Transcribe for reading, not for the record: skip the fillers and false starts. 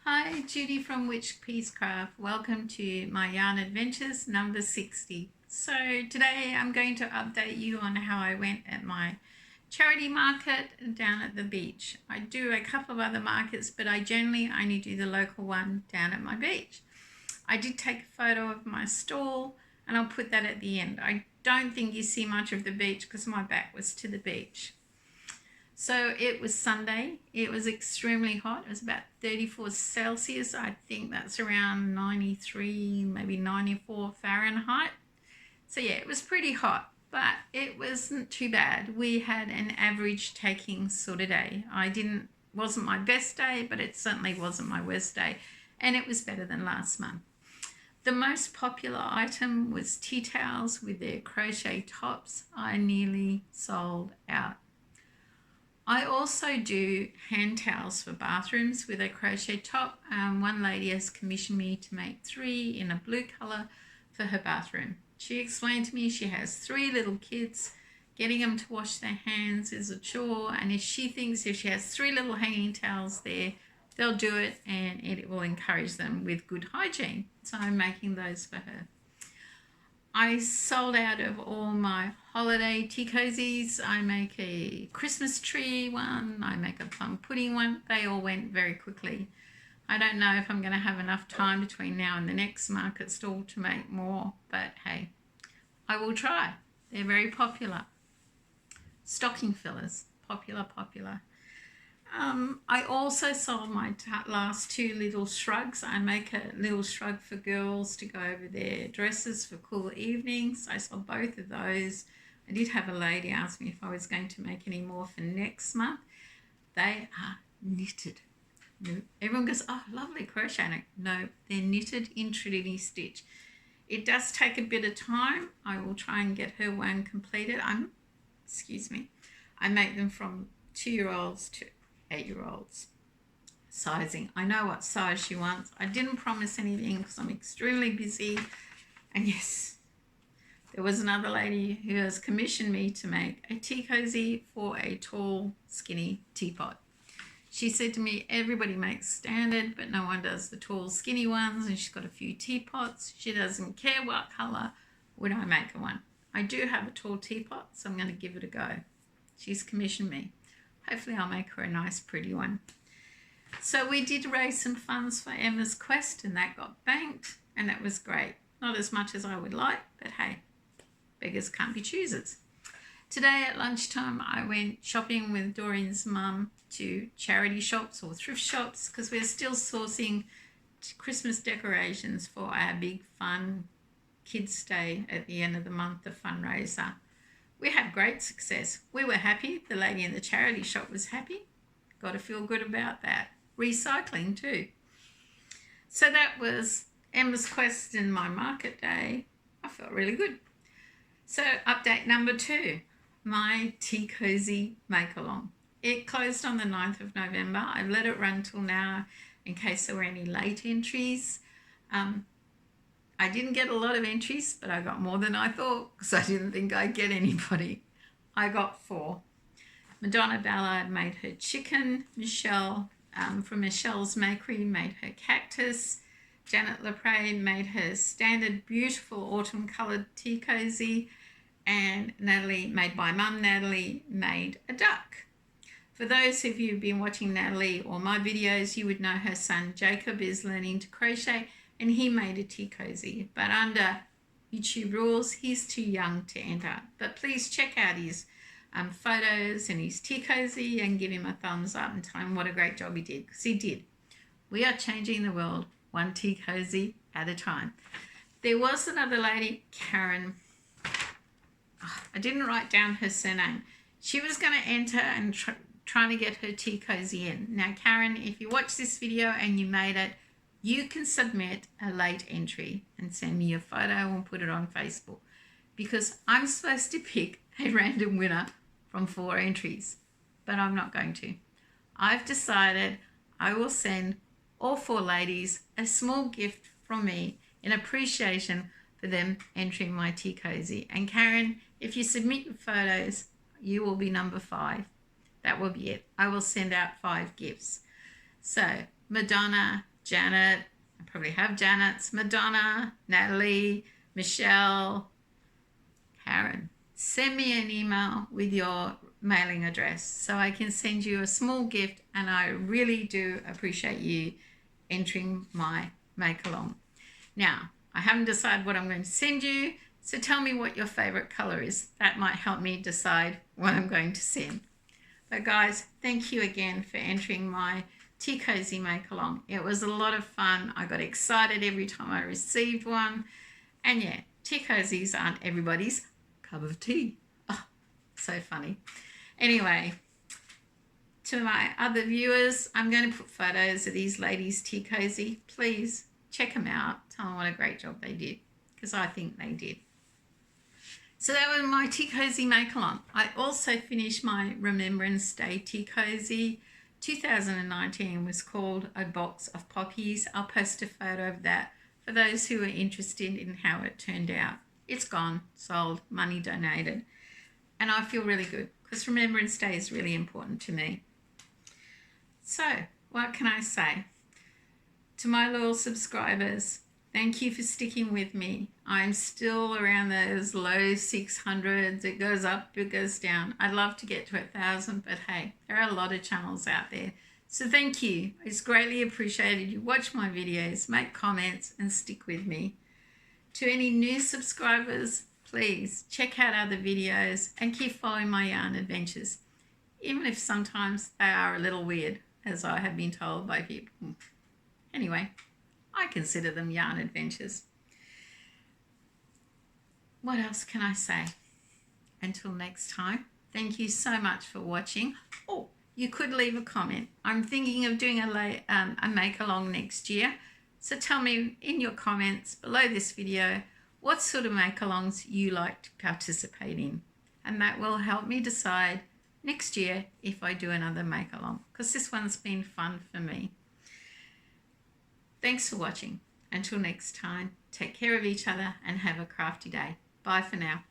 Hi, Judy from Witchpeace Craft. Welcome to my yarn adventures number 60. So today I'm going to update you on how I went at my charity market down at the beach. I do a couple of other markets, but I generally only do the local one down at my beach. I did take a photo of my stall and I'll put that at the end. I don't think you see much of the beach because my back was to the beach. So it was Sunday. It was extremely hot. It was about 34 Celsius. I think that's around 93, maybe 94 Fahrenheit. So yeah, it was pretty hot, but it wasn't too bad. We had an average taking sort of day. Wasn't my best day, but it certainly wasn't my worst day. And it was better than last month. The most popular item was tea towels with their crochet tops. I nearly sold out. I also do hand towels for bathrooms with a crochet top. One lady has commissioned me to make 3 in a blue colour for her bathroom. She explained to me she has 3 little kids. Getting them to wash their hands is a chore, and if she has 3 little hanging towels there, they'll do it and it will encourage them with good hygiene. So I'm making those for her. I sold out of all my holiday tea cozies. I make a Christmas tree one, I make a plum pudding one. They all went very quickly. I don't know if I'm going to have enough time between now and the next market stall to make more, but hey, I will try. They're very popular. Stocking fillers, popular. I also sold my last 2 little shrugs. I make a little shrug for girls to go over their dresses for cool evenings. I sold both of those. I did have a lady ask me if I was going to make any more for next month. They are knitted. Everyone goes, oh, lovely crochet. No, they're knitted in Trinity stitch. It does take a bit of time. I will try and get her one completed. I make them from 2-year-olds to 8-year-olds sizing. I know what size she wants. I didn't promise anything because I'm extremely busy. And yes, there was another lady who has commissioned me to make a tea cozy for a tall, skinny teapot. She said to me, everybody makes standard, but no one does the tall, skinny ones. And she's got a few teapots. She doesn't care what colour. Would I make her one? I do have a tall teapot, so I'm going to give it a go. She's commissioned me. Hopefully I'll make her a nice pretty one. So we did raise some funds for Emma's Quest and that got banked and that was great. Not as much as I would like, but hey, beggars can't be choosers. Today at lunchtime I went shopping with Doreen's mum to charity shops or thrift shops because we're still sourcing Christmas decorations for our big fun kids day at the end of the month, the fundraiser. We had great success. We were happy. The lady in the charity shop was happy. Got to feel good about that. Recycling too. So that was Emma's Quest and my market day. I felt really good. So update number 2, my tea cozy make-along. It closed on the 9th of November. I've let it run till now in case there were any late entries. I didn't get a lot of entries, but I got more than I thought because I didn't think I'd get anybody. I got 4. Madonna Ballard made her chicken. Michelle from Michelle's Markery made her cactus. Janet Lepre made her standard beautiful autumn coloured tea cozy. And Natalie, made by Mum Natalie, made a duck. For those of you who've been watching Natalie or my videos, you would know her son Jacob is learning to crochet and he made a tea cozy, but under YouTube rules, he's too young to enter. But please check out his photos and his tea cozy and give him a thumbs up and tell him what a great job he did, because he did. We are changing the world one tea cozy at a time. There was another lady, Karen. I didn't write down her surname. She was going to enter and trying to get her tea cozy in. Now, Karen, if you watch this video and you made it, you can submit a late entry and send me your photo and put it on Facebook because I'm supposed to pick a random winner from 4 entries, but I'm not going to. I've decided I will send all 4 ladies a small gift from me in appreciation for them entering my tea cozy. And Karen, if you submit your photos, you will be number 5. That will be it. I will send out 5 gifts. So Madonna Janet, I probably have Janet's, Madonna, Natalie, Michelle, Karen. Send me an email with your mailing address so I can send you a small gift, and I really do appreciate you entering my make along. Now, I haven't decided what I'm going to send you, so tell me what your favorite color is. That might help me decide what I'm going to send. But guys, thank you again for entering my Tea Cosy make along. It was a lot of fun. I got excited every time I received one. And yeah, tea cozies aren't everybody's cup of tea. Oh, so funny. Anyway, to my other viewers, I'm going to put photos of these ladies' tea cozy. Please check them out. Tell them what a great job they did, because I think they did. So that was my Tea Cosy make along. I also finished my Remembrance Day Tea Cosy. 2019 was called A Box of Poppies. I'll post a photo of that for those who are interested in how it turned out. It's gone, sold, money donated, and I feel really good because Remembrance Day is really important to me. So, what can I say? To my loyal subscribers, thank you for sticking with me. I'm still around those low 600s. It goes up, it goes down. I'd love to get to 1,000, but hey, there are a lot of channels out there. So thank you. It's greatly appreciated. You watch my videos, make comments, and stick with me. To any new subscribers, please check out other videos and keep following my yarn adventures, even if sometimes they are a little weird, as I have been told by people. Anyway, I consider them yarn adventures. What else can I say? Until next time, thank you so much for watching. Oh, you could leave a comment. I'm thinking of doing a make-along next year. So tell me in your comments below this video what sort of make-alongs you like to participate in. And that will help me decide next year if I do another make-along, because this one's been fun for me. Thanks for watching. Until next time, take care of each other and have a crafty day. Bye for now.